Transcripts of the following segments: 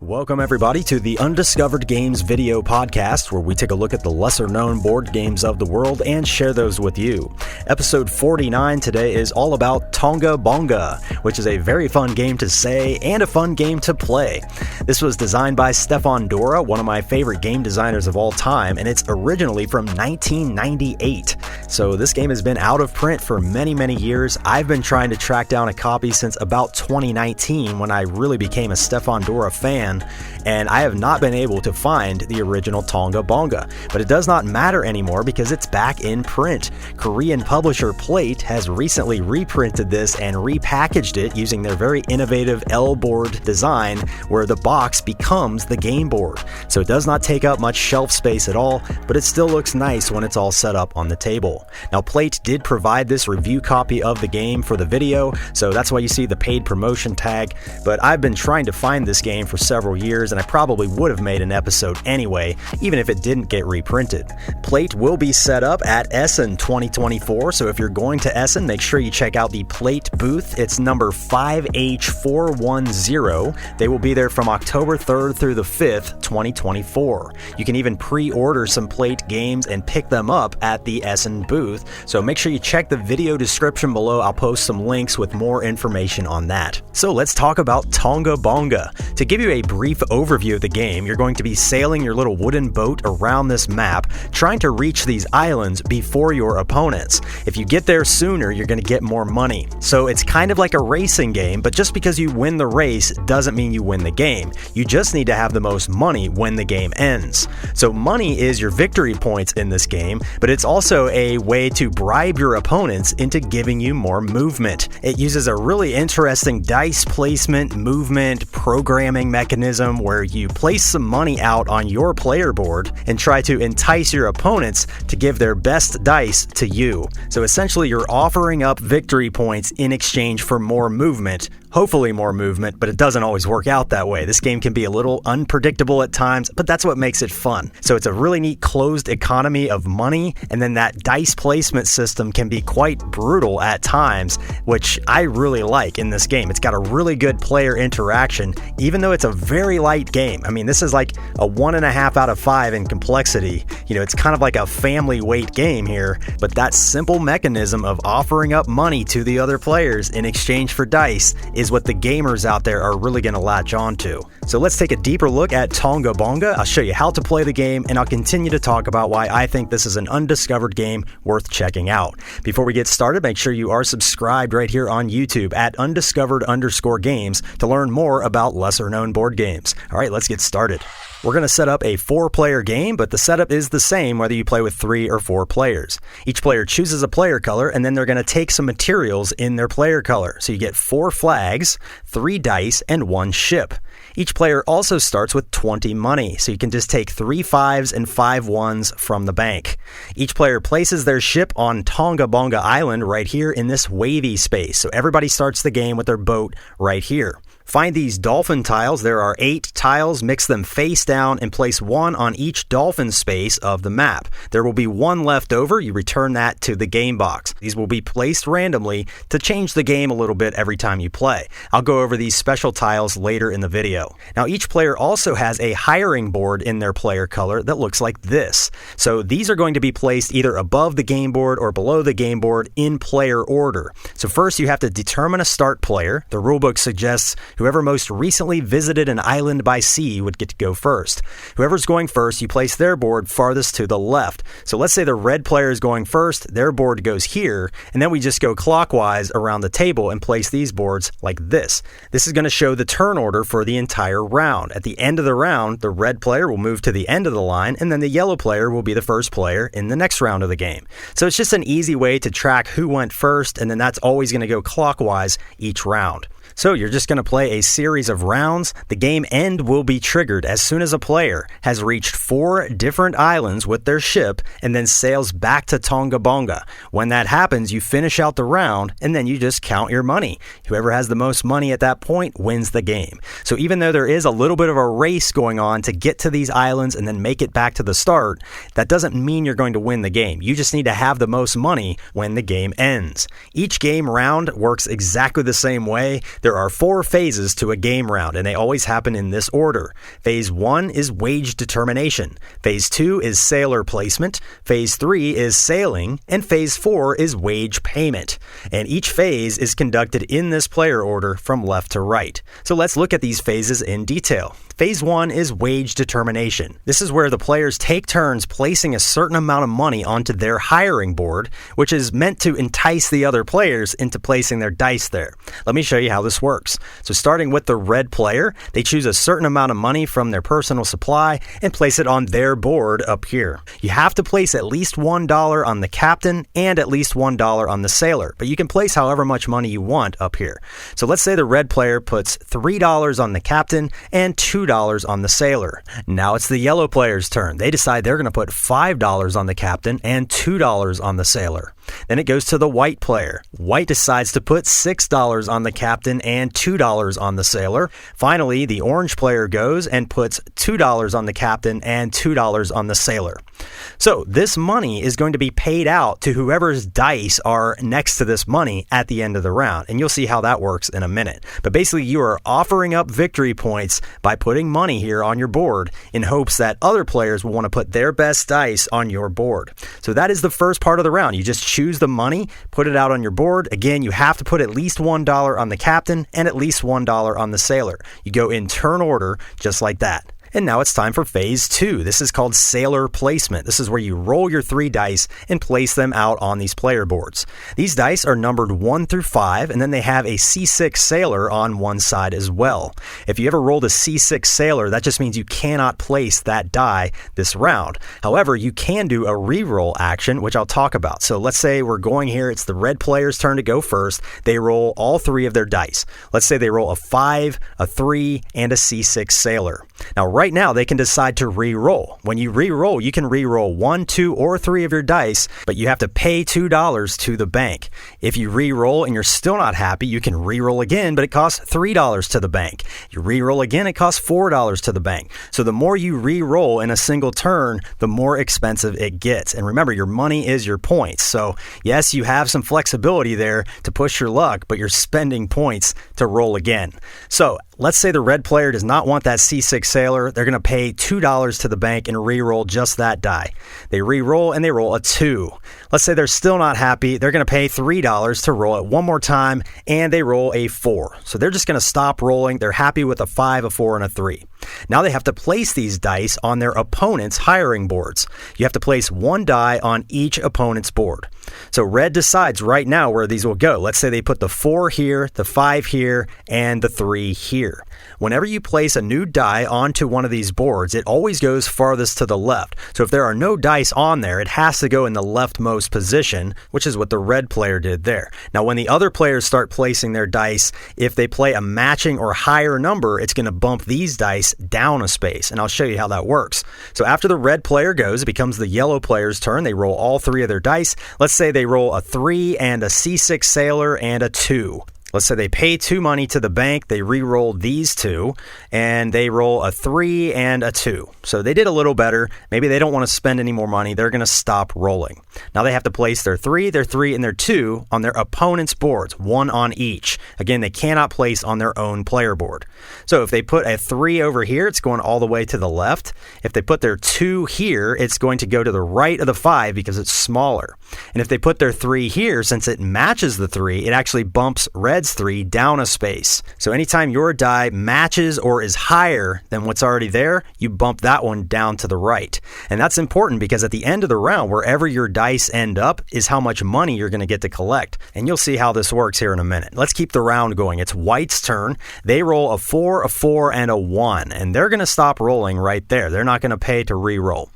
Welcome everybody to the Undiscovered Games video podcast, where we take a look at the lesser-known board games of the world and share those with you. Episode 49 today is all about Tonga Bonga, which is a very fun game to say and a fun game to play. This was designed by Stefan Dorra, one of my favorite game designers of all time, and it's originally from 1998. So this game has been out of print for many years. I've been trying to track down a copy since about 2019 when I really became a Stefan Dorra fan, and I have not been able to find the original Tonga Bonga. But it does not matter anymore because it's back in print. Korean publisher Playte has recently reprinted this and repackaged it using their very innovative L-board design, where the box becomes the game board. So it does not take up much shelf space at all, but it still looks nice when it's all set up on the table. Now, Playte did provide this review copy of the game for the video, so that's why you see the paid promotion tag, but I've been trying to find this game for several years, and I probably would have made an episode anyway, even if it didn't get reprinted. Playte will be set up at Essen 2024, so if you're going to Essen, make sure you check out the Playte booth. It's number 5H410. They will be there from October 3rd through the 5th, 2024. You can even pre-order some Playte games and pick them up at the Essen booth, so make sure you check the video description below. I'll post some links with more information on that. So let's talk about Tonga Bonga. To give you a brief overview of the game, you're going to be sailing your little wooden boat around this map, trying to reach these islands before your opponents. If you get there sooner, you're going to get more money. So it's kind of like a racing game, but just because you win the race doesn't mean you win the game. You just need to have the most money when the game ends. So money is your victory points in this game, but it's also a way to bribe your opponents into giving you more movement. It uses a really interesting dice placement, movement, programming mechanism where you place some money out on your player board and try to entice your opponents to give their best dice to you. So essentially you're offering up victory points in exchange for more movement. Hopefully more movement, but it doesn't always work out that way. This game can be a little unpredictable at times, but that's what makes it fun. So it's a really neat closed economy of money, and then that dice placement system can be quite brutal at times, which I really like in this game. It's got a really good player interaction, even though it's a very light game. I mean, this is like a 1.5 out of 5 in complexity. You know, it's kind of like a family weight game here, but that simple mechanism of offering up money to the other players in exchange for dice is what the gamers out there are really going to latch on to. So let's take a deeper look at Tonga Bonga. I'll show you how to play the game, and I'll continue to talk about why I think this is an undiscovered game worth checking out. Before we get started, make sure you are subscribed right here on YouTube at undiscovered_games to learn more about lesser known board games. All right, let's get started. We're going to set up a 4-player game, but the setup is the same whether you play with 3 or 4 players. Each player chooses a player color, and then they're going to take some materials in their player color. So you get 4 flags, 3 dice, and 1 ship. Each player also starts with 20 money, so you can just take 3 5s and 5 1s from the bank. Each player places their ship on Tonga Bonga Island right here in this wavy space, so everybody starts the game with their boat right here. Find these dolphin tiles. There are 8 tiles. Mix them face down and place 1 on each dolphin space of the map. There will be 1 left over. You return that to the game box. These will be placed randomly to change the game a little bit every time you play. I'll go over these special tiles later in the video. Now, each player also has a hiring board in their player color that looks like this. So these are going to be placed either above the game board or below the game board in player order. So first you have to determine a start player. The rulebook suggests whoever most recently visited an island by sea would get to go first. Whoever's going first, you place their board farthest to the left. So let's say the red player is going first, their board goes here, and then we just go clockwise around the table and place these boards like this. This is going to show the turn order for the entire round. At the end of the round, the red player will move to the end of the line, and then the yellow player will be the first player in the next round of the game. So it's just an easy way to track who went first, and then that's always going to go clockwise each round. So you're just going to play a series of rounds. The game end will be triggered as soon as a player has reached 4 different islands with their ship and then sails back to Tonga Bonga. When that happens, you finish out the round and then you just count your money. Whoever has the most money at that point wins the game. So even though there is a little bit of a race going on to get to these islands and then make it back to the start, that doesn't mean you're going to win the game. You just need to have the most money when the game ends. Each game round works exactly the same way. There are 4 phases to a game round, and they always happen in this order. Phase 1 is wage determination. Phase 2 is sailor placement. Phase 3 is sailing. And Phase 4 is wage payment. And each phase is conducted in this player order from left to right. So let's look at these phases in detail. Phase 1 is wage determination. This is where the players take turns placing a certain amount of money onto their hiring board, which is meant to entice the other players into placing their dice there. Let me show you how this works. So starting with the red player, they choose a certain amount of money from their personal supply and place it on their board up here. You have to place at least $1 on the captain and at least $1 on the sailor, but you can place however much money you want up here. So let's say the red player puts $3 on the captain and $2 on the sailor. Now it's the yellow player's turn. They decide they're going to put $5 on the captain and $2 on the sailor. Then it goes to the white player. White decides to put $6 on the captain and $2 on the sailor. Finally, the orange player goes and puts $2 on the captain and $2 on the sailor. So this money is going to be paid out to whoever's dice are next to this money at the end of the round. And you'll see how that works in a minute. But basically, you are offering up victory points by putting money here on your board in hopes that other players will want to put their best dice on your board. So that is the first part of the round. You just choose the money, put it out on your board. Again, you have to put at least $1 on the captain and at least $1 on the sailor. You go in turn order just like that. And now it's time for phase 2. This is called sailor placement. This is where you roll your 3 dice and place them out on these player boards. These dice are numbered 1 through 5, and then they have a C6 sailor on one side as well. If you ever rolled a C6 sailor, that just means you cannot place that die this round. However, you can do a reroll action, which I'll talk about. So let's say we're going here. It's the red player's turn to go first. They roll all 3 of their dice. Let's say they roll a 5, a 3, and a C6 sailor. Now, right now, they can decide to re-roll. When you re-roll, you can re-roll 1, 2, or 3 of your dice, but you have to pay $2 to the bank. If you re-roll and you're still not happy, you can re-roll again, but it costs $3 to the bank. You re-roll again, it costs $4 to the bank. So the more you re-roll in a single turn, the more expensive it gets. And remember, your money is your points. So yes, you have some flexibility there to push your luck, but you're spending points to roll again. So let's say the red player does not want that C6 sailor. They're going to pay $2 to the bank and re-roll just that die. They re-roll and they roll a 2. Let's say they're still not happy. They're going to pay $3 to roll it one more time, and they roll a 4. So they're just going to stop rolling. They're happy with a 5, a 4, and a 3. Now they have to place these dice on their opponent's hiring boards. You have to place 1 die on each opponent's board. So red decides right now where these will go. Let's say they put the 4 here, the 5 here, and the 3 here. Whenever you place a new die onto one of these boards, it always goes farthest to the left. So if there are no dice on there, it has to go in the leftmost position, which is what the red player did there. Now, when the other players start placing their dice, if they play a matching or higher number, it's going to bump these dice down a space, and I'll show you how that works. So after the red player goes, it becomes the yellow player's turn. They roll all 3 of their dice. Let's say they roll a 3 and a C6 sailor and a 2. Let's say they pay 2 money to the bank, they re-roll these 2, and they roll a 3 and a 2. So they did a little better. Maybe they don't want to spend any more money. They're going to stop rolling. Now they have to place their 3, and their 2 on their opponent's boards, 1 on each. Again, they cannot place on their own player board. So if they put a 3 over here, it's going all the way to the left. If they put their 2 here, it's going to go to the right of the 5 because it's smaller. And if they put their 3 here, since it matches the 3, it actually bumps red's 3 down a space. So anytime your die matches or is higher than what's already there, you bump that one down to the right. And that's important because at the end of the round, wherever your dice end up is how much money you're going to get to collect. And you'll see how this works here in a minute. Let's keep the round going. It's white's turn. They roll a 4, and a 1, and they're going to stop rolling right there. They're not going to pay to re-roll.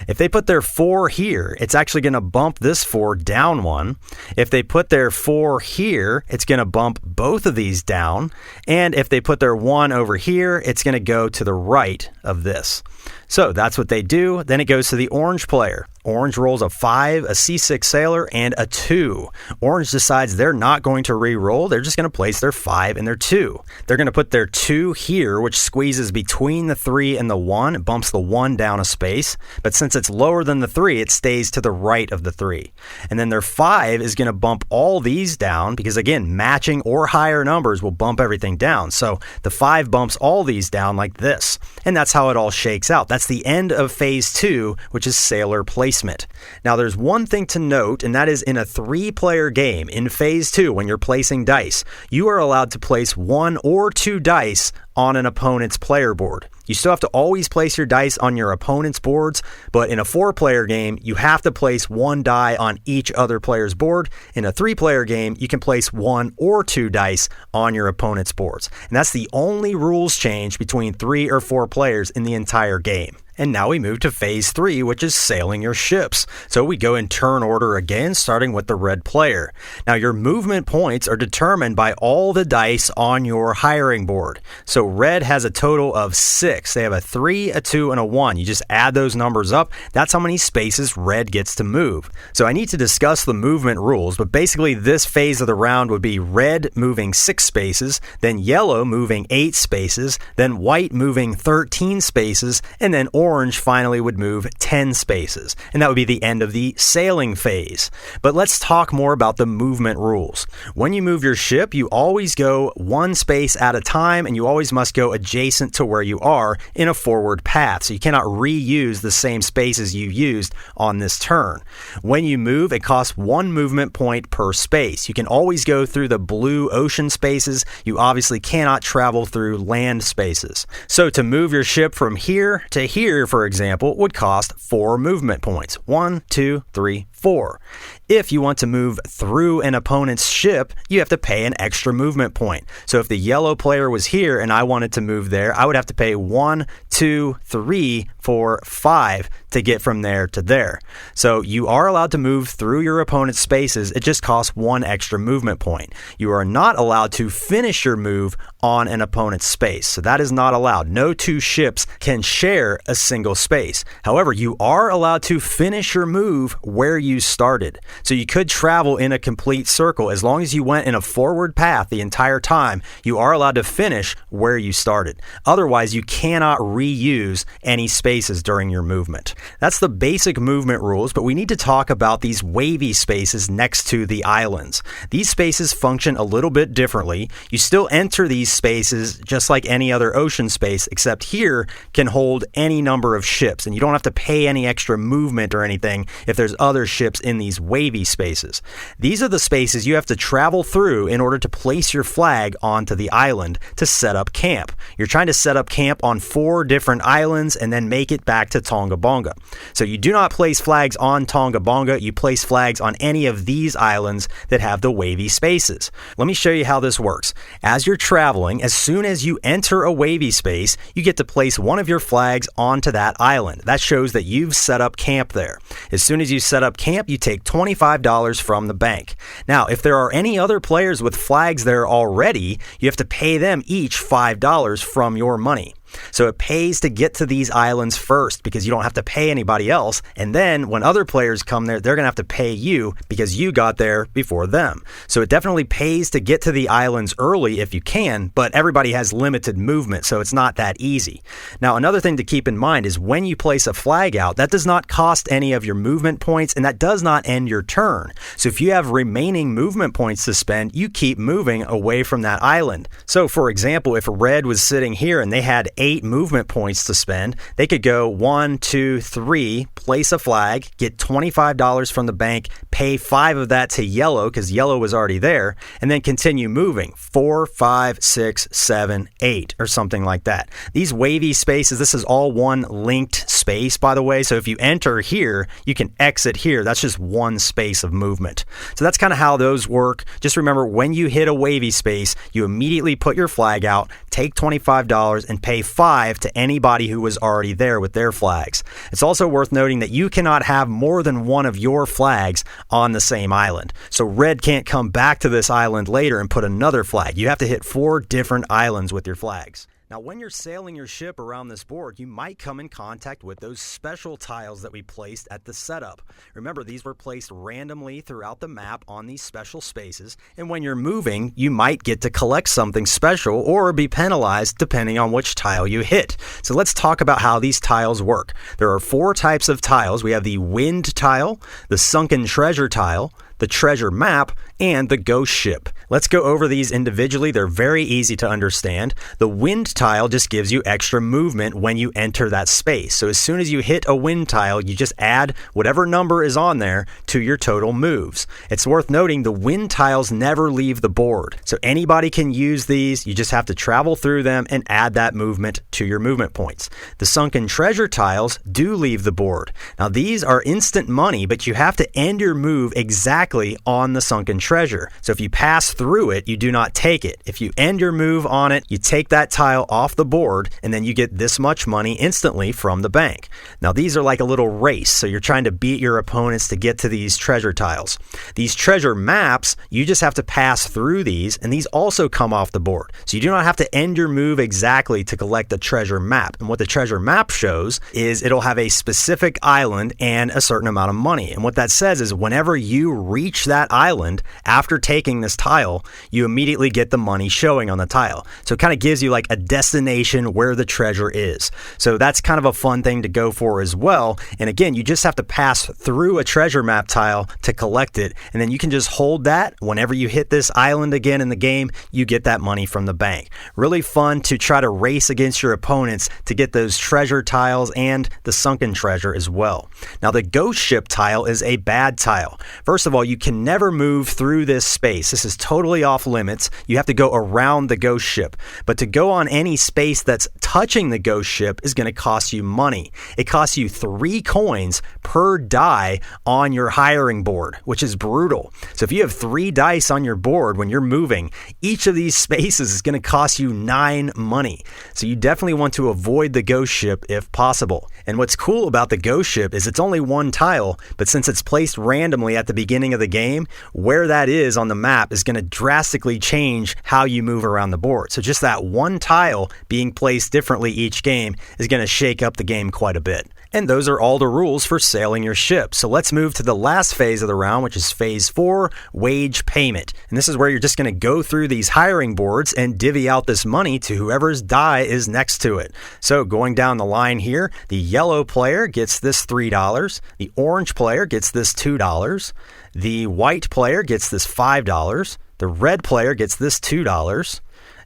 If they put their 4 here, it's actually going to bump this 4 down 1. If they put their 4 here, it's going to bump both of these down. And if they put their 1 over here, it's going to go to the right of this. So that's what they do. Then it goes to the orange player. Orange rolls a 5, a C6 sailor, and a 2. Orange decides they're not going to re-roll. They're just going to place their 5 and their 2. They're going to put their 2 here, which squeezes between the 3 and the 1. It bumps the 1 down a space. But since it's lower than the 3, it stays to the right of the 3. And then their 5 is going to bump all these down because, again, matching or higher numbers will bump everything down. So the 5 bumps all these down like this. And that's how it all shakes out. That's the end of phase 2, which is sailor placement. Now, there's one thing to note, and that is in a 3-player game, in phase 2, when you're placing dice, you are allowed to place 1 or 2 dice on an opponent's player board. You still have to always place your dice on your opponent's boards, but in a 4-player game, you have to place 1 die on each other player's board. In a 3-player game, you can place 1 or 2 dice on your opponent's boards. And that's the only rules change between 3 or 4 players in the entire game. And now we move to phase 3, which is sailing your ships. So we go in turn order again, starting with the red player. Now your movement points are determined by all the dice on your hiring board. So red has a total of 6. They have a 3, a 2, and a 1. You just add those numbers up. That's how many spaces red gets to move. So I need to discuss the movement rules, but basically this phase of the round would be red moving 6 spaces, then yellow moving 8 spaces, then white moving 13 spaces, and then orange finally would move 10 spaces. And that would be the end of the sailing phase. But let's talk more about the movement rules. When you move your ship, you always go 1 space at a time, and you always must go adjacent to where you are in a forward path. So you cannot reuse the same spaces you used on this turn. When you move, it costs 1 movement point per space. You can always go through the blue ocean spaces. You obviously cannot travel through land spaces. So to move your ship from here to here, for example, would cost 4 movement points. 1, 2, 3, 4. If you want to move through an opponent's ship, you have to pay an extra movement point. So if the yellow player was here and I wanted to move there, I would have to pay 1, 2, 3, 4, 5 to get from there to there. So you are allowed to move through your opponent's spaces. It just costs 1 extra movement point. You are not allowed to finish your move on an opponent's space. So that is not allowed. No 2 ships can share a single space. However, you are allowed to finish your move where you started. So you could travel in a complete circle. As long as you went in a forward path the entire time, you are allowed to finish where you started. Otherwise, you cannot reuse any spaces during your movement. That's the basic movement rules, but we need to talk about these wavy spaces next to the islands. These spaces function a little bit differently. You still enter these spaces just like any other ocean space, except here can hold any number of ships, and you don't have to pay any extra movement or anything if there's other ships in these wavy spaces. These are the spaces you have to travel through in order to place your flag onto the island to set up camp. You're trying to set up camp on 4 different islands and then make it back to Tonga Bonga. So you do not place flags on Tonga Bonga, you place flags on any of these islands that have the wavy spaces. Let me show you how this works. As you're traveling, as soon as you enter a wavy space, you get to place one of your flags onto that island. That shows that you've set up camp there. As soon as you set up camp, you take $25 from the bank. Now, if there are any other players with flags there already, you have to pay them each $5 from your money. So it pays to get to these islands first because you don't have to pay anybody else. And then when other players come there, they're going to have to pay you because you got there before them. So it definitely pays to get to the islands early if you can, but everybody has limited movement, so it's not that easy. Now, another thing to keep in mind is when you place a flag out, that does not cost any of your movement points, and that does not end your turn. So if you have remaining movement points to spend, you keep moving away from that island. So for example, if red was sitting here and they had 8 movement points to spend, they could go 1, 2, 3, place a flag, get $25 from the bank, pay 5 of that to yellow because yellow was already there, and then continue moving 4, 5, 6, 7, 8 or something like that. These wavy spaces, this is all one linked space, by the way. So if you enter here, you can exit here. That's just one space of movement. So that's kind of how those work. Just remember, when you hit a wavy space, you immediately put your flag out, take $25 and pay 5 to anybody who was already there with their flags. It's also worth noting that you cannot have more than one of your flags on the same island. So red can't come back to this island later and put another flag. You have to hit 4 different islands with your flags. Now, when you're sailing your ship around this board, you might come in contact with those special tiles that we placed at the setup. Remember, these were placed randomly throughout the map on these special spaces, and when you're moving, you might get to collect something special or be penalized depending on which tile you hit. So let's talk about how these tiles work. There are 4 types of tiles. We have the wind tile, the sunken treasure tile, the treasure map, and the ghost ship. Let's go over these individually. They're very easy to understand. The wind tile just gives you extra movement when you enter that space. So as soon as you hit a wind tile, you just add whatever number is on there to your total moves. It's worth noting the wind tiles never leave the board. So anybody can use these. You just have to travel through them and add that movement to your movement points. The sunken treasure tiles do leave the board. Now these are instant money, but you have to end your move exactly on the sunken treasure. So if you pass through it, you do not take it. If you end your move on it, you take that tile off the board, and then you get this much money instantly from the bank. Now these are like a little race, so you're trying to beat your opponents to get to these treasure tiles. These treasure maps, you just have to pass through these, and these also come off the board. So you do not have to end your move exactly to collect the treasure map. And what the treasure map shows is it'll have a specific island and a certain amount of money. And what that says is whenever you reach that island after taking this tile, you immediately get the money showing on the tile. So it kind of gives you like a destination where the treasure is. So that's kind of a fun thing to go for as well. And again, you just have to pass through a treasure map tile to collect it. And then you can just hold that. Whenever you hit this island again in the game, you get that money from the bank. Really fun to try to race against your opponents to get those treasure tiles and the sunken treasure as well. Now the ghost ship tile is a bad tile. First of all, you can never move through this space. This is totally off limits. You have to go around the ghost ship. But to go on any space that's touching the ghost ship is going to cost you money. It costs you 3 coins per die on your hiring board, which is brutal. So if you have 3 dice on your board when you're moving, each of these spaces is going to cost you 9 money. So you definitely want to avoid the ghost ship if possible. And what's cool about the ghost ship is it's only 1 tile, but since it's placed randomly at the beginning of the game, where that is on the map is going to drastically change how you move around the board. So just that 1 tile being placed differently each game is going to shake up the game quite a bit. And those are all the rules for sailing your ship. So let's move to the last phase of the round, which is phase 4, wage payment. And this is where you're just going to go through these hiring boards and divvy out this money to whoever's die is next to it. So going down the line here, the yellow player gets this $3, the orange player gets this $2, the white player gets this $5, the red player gets this $2,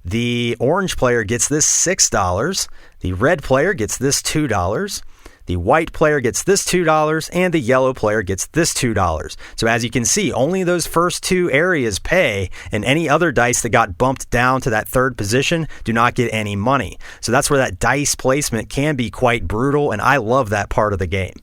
the orange player gets this $6, the red player gets this $2, the white player gets this $2, and the yellow player gets this $2. So as you can see, only those first 2 areas pay, and any other dice that got bumped down to that 3rd position do not get any money. So that's where that dice placement can be quite brutal, and I love that part of the game.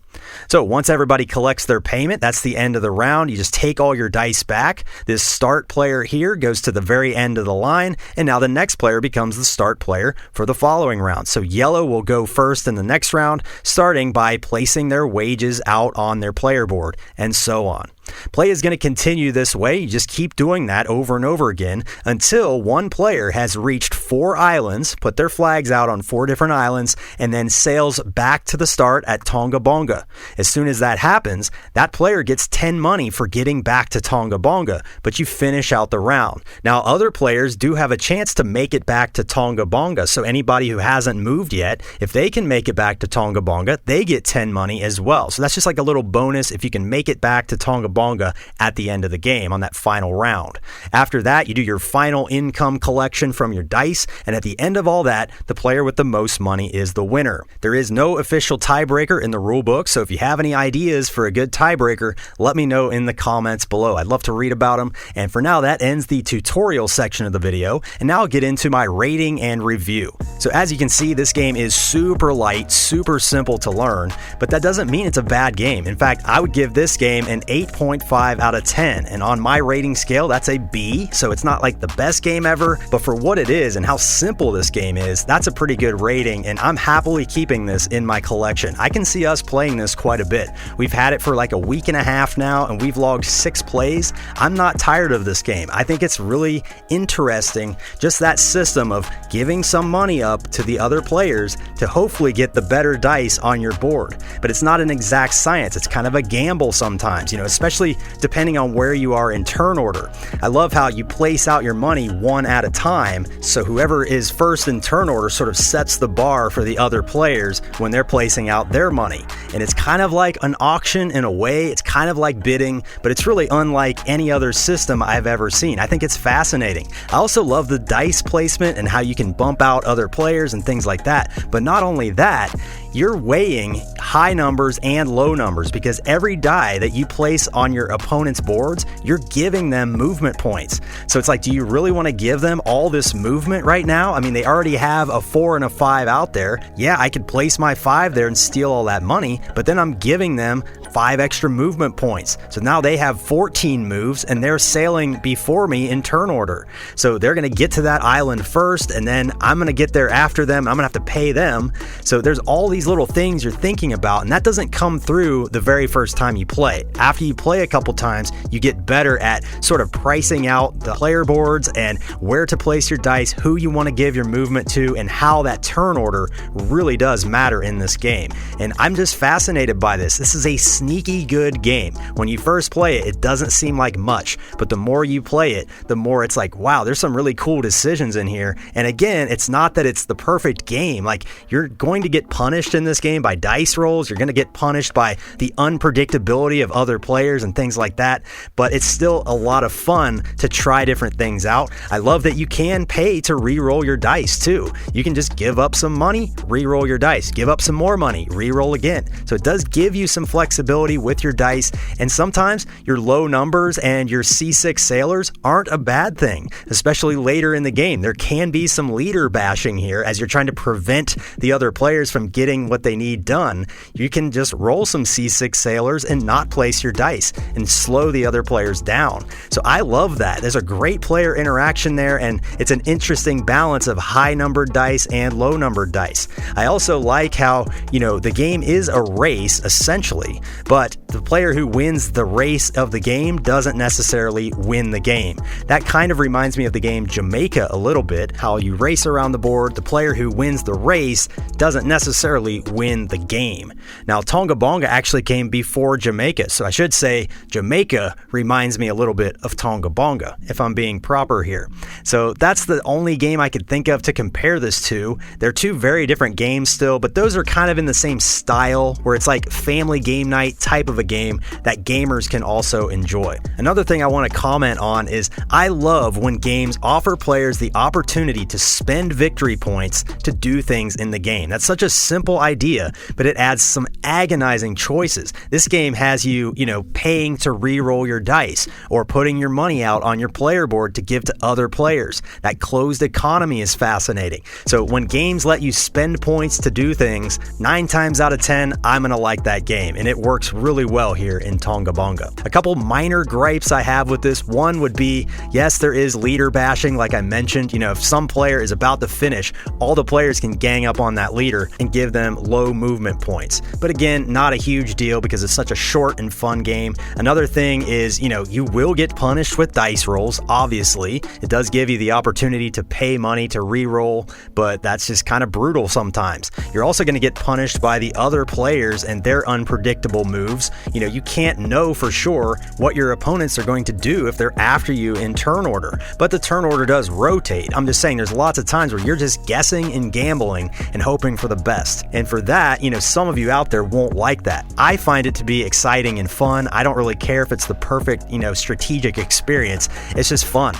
So once everybody collects their payment, that's the end of the round. You just take all your dice back. This start player here goes to the very end of the line, and now the next player becomes the start player for the following round. So yellow will go first in the next round, starting by placing their wages out on their player board, and so on. Play is going to continue this way. You just keep doing that over and over again until one player has reached 4 islands, put their flags out on 4 different islands, and then sails back to the start at Tonga Bonga. As soon as that happens, that player gets 10 money for getting back to Tonga Bonga, but you finish out the round. Now, other players do have a chance to make it back to Tonga Bonga, so anybody who hasn't moved yet, if they can make it back to Tonga Bonga, they get 10 money as well. So that's just like a little bonus if you can make it back to Tonga Bonga at the end of the game on that final round. After that, you do your final income collection from your dice, and at the end of all that, the player with the most money is the winner. There is no official tiebreaker in the rulebook, so if you have any ideas for a good tiebreaker, let me know in the comments below. I'd love to read about them. And for now, that ends the tutorial section of the video, and now I'll get into my rating and review. So as you can see, this game is super light, super simple to learn, but that doesn't mean it's a bad game. In fact, I would give this game an 8.5 6.5 out of 10. And on my rating scale, that's a B. So it's not like the best game ever, but for what it is and how simple this game is, that's a pretty good rating. And I'm happily keeping this in my collection. I can see us playing this quite a bit. We've had it for like a week and a half now, and we've logged 6 plays. I'm not tired of this game. I think it's really interesting, just that system of giving some money up to the other players to hopefully get the better dice on your board. But it's not an exact science. It's kind of a gamble sometimes, especially depending on where you are in turn order. I love how you place out your money one at a time, so whoever is first in turn order sort of sets the bar for the other players when they're placing out their money. And it's kind of like an auction in a way. It's kind of like bidding, but it's really unlike any other system I've ever seen. I think it's fascinating. I also love the dice placement and how you can bump out other players and things like that. But not only that, you're weighing high numbers and low numbers, because every die that you place on your opponent's boards, you're giving them movement points. So it's like, do you really want to give them all this movement right now? I mean, they already have a 4 and a 5 out there. Yeah, I could place my 5 there and steal all that money, but then I'm giving them 5 extra movement points. So now they have 14 moves and they're sailing before me in turn order. So they're going to get to that island first, and then I'm going to get there after them. I'm going to have to pay them. So there's all these little things you're thinking about, and that doesn't come through the very first time you play. After you play a couple times, you get better at sort of pricing out the player boards and where to place your dice, who you want to give your movement to, and how that turn order really does matter in this game. And I'm just fascinated by this. This is a sneaky good game. When you first play it, it doesn't seem like much, but the more you play it, the more it's like, wow, there's some really cool decisions in here. And again, it's not that it's the perfect game. Like, you're going to get punished in this game by dice rolls. You're going to get punished by the unpredictability of other players and things like that, but it's still a lot of fun to try different things out. I love that you can pay to re-roll your dice too. You can just give up some money, re-roll your dice, give up some more money, re-roll again. So it does give you some flexibility with your dice, and sometimes your low numbers and your C6 sailors aren't a bad thing, especially later in the game. There can be some leader bashing here as you're trying to prevent the other players from getting what they need done. You can just roll some C6 sailors and not place your dice and slow the other players down. So I love that. There's a great player interaction there, and it's an interesting balance of high numbered dice and low numbered dice. I also like how, the game is a race essentially, but the player who wins the race of the game doesn't necessarily win the game. That kind of reminds me of the game Jamaica a little bit, how you race around the board. The player who wins the race doesn't necessarily win the game. Now, Tonga Bonga actually came before Jamaica, so I should say Jamaica reminds me a little bit of Tonga Bonga, if I'm being proper here. So that's the only game I could think of to compare this to. They're two very different games still, but those are kind of in the same style, where it's like family game night type of a game that gamers can also enjoy. Another thing I want to comment on is I love when games offer players the opportunity to spend victory points to do things in the game. That's such a simple idea, but it adds some agonizing choices. This game has you, paying to re-roll your dice or putting your money out on your player board to give to other players. That closed economy is fascinating. So when games let you spend points to do things, 9 times out of 10, I'm going to like that game, and it works really well here in Tonga Bonga. A couple minor gripes I have with this. One would be, yes, there is leader bashing, like I mentioned. If some player is about to finish, all the players can gang up on that leader and give them low movement points. But again, not a huge deal because it's such a short and fun game. Another thing is, you will get punished with dice rolls, obviously. It does give you the opportunity to pay money to re-roll, but that's just kind of brutal sometimes. You're also going to get punished by the other players and their unpredictable moves. You can't know for sure what your opponents are going to do if they're after you in turn order, but the turn order does rotate. I'm just saying there's lots of times where you're just guessing and gambling and hoping for the best. And for that, some of you out there won't like that. I find it to be exciting and fun. I don't really care if it's the perfect, strategic experience. It's just fun.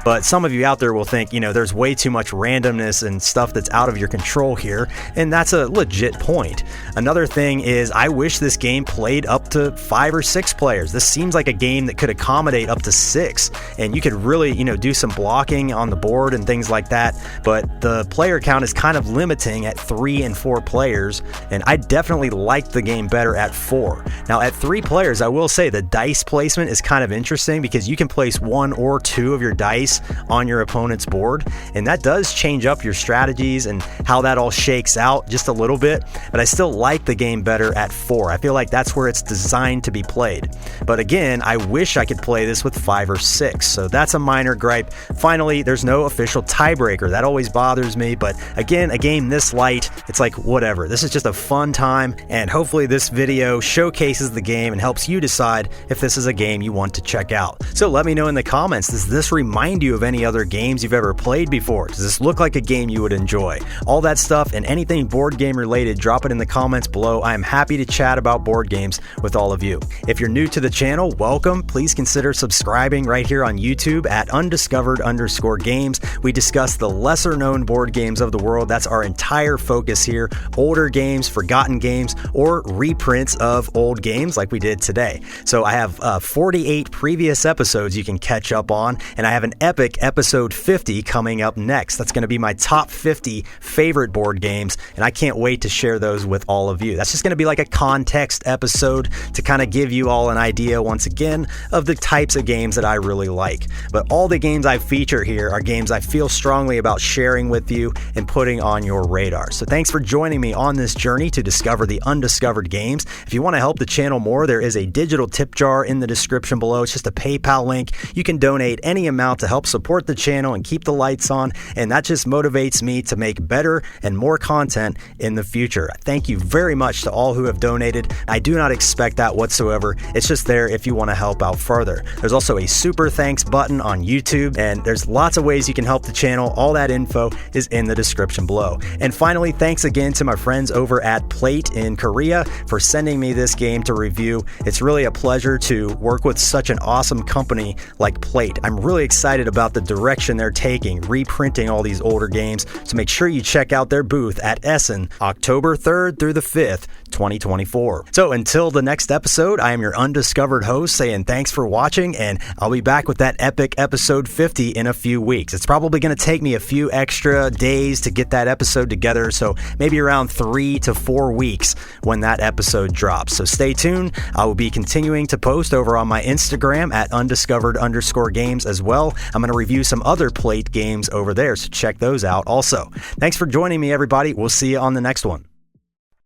But some of you out there will think, there's way too much randomness and stuff that's out of your control here, and that's a legit point. Another thing is I wish this game played up to 5 or 6 players. This seems like a game that could accommodate up to 6, and you could really, do some blocking on the board and things like that, but the player count is kind of limiting at 3 and 4 players, and I definitely like the game better at 4. Now at 3 players, I will say the dice placement is kind of interesting because you can place 1 or 2 of your dice on your opponent's board, and that does change up your strategies and how that all shakes out just a little bit, but I still like the game better at 4. I feel like that's where it's designed to be played. But again, I wish I could play this with 5 or 6, so that's a minor gripe. Finally, there's no official tiebreaker. That always bothers me, but again, a game this light, it's like whatever. This is just a fun time, and hopefully this video showcases the game and helps you decide if this is a game you want to check out. So let me know in the comments, does this remind you of any other games you've ever played before? Does this look like a game you would enjoy? All that stuff and anything board game related, drop it in the comments below. I am happy to chat about board games with all of you. If you're new to the channel, welcome. Please consider subscribing right here on YouTube at undiscovered_games. We discuss the lesser known board games of the world. That's our entire focus here. Older games, forgotten games, or reprints of old games like we did today. So I have 48 previous episodes you can catch up on, and I have an epic episode 50 coming up next. That's going to be my top 50 favorite board games, and I can't wait to share those with all of you. That's just going to be like a context episode to kind of give you all an idea once again of the types of games that I really like. But all the games I feature here are games I feel strongly about sharing with you and putting on your radar. So thanks for joining me on this journey to discover the undiscovered games. If you want to help the channel more, there is a digital tip jar in the description below. It's just a PayPal link. You can donate any amount to help support the channel and keep the lights on, and that just motivates me to make better and more content in the future. Thank you very much to all who have donated. I do not expect that whatsoever. It's just there if you want to help out further. There's also a super thanks button on YouTube, and there's lots of ways you can help the channel. All that info is in the description below. And finally, thanks again to my friends over at Playte in Korea for sending me this game to review. It's really a pleasure to work with such an awesome company like Playte. I'm really excited about the direction they're taking, reprinting all these older games, so make sure you check out their booth at Essen, October 3rd through the 5th, 2024. So until the next episode, I am your undiscovered host saying thanks for watching, and I'll be back with that epic episode 50 in a few weeks. It's probably going to take me a few extra days to get that episode together, so maybe around 3 to 4 weeks when that episode drops. So stay tuned. I will be continuing to post over on my Instagram at undiscovered_games as well. I'm going to review some other Playte games over there, so check those out also. Thanks for joining me, everybody. We'll see you on the next one.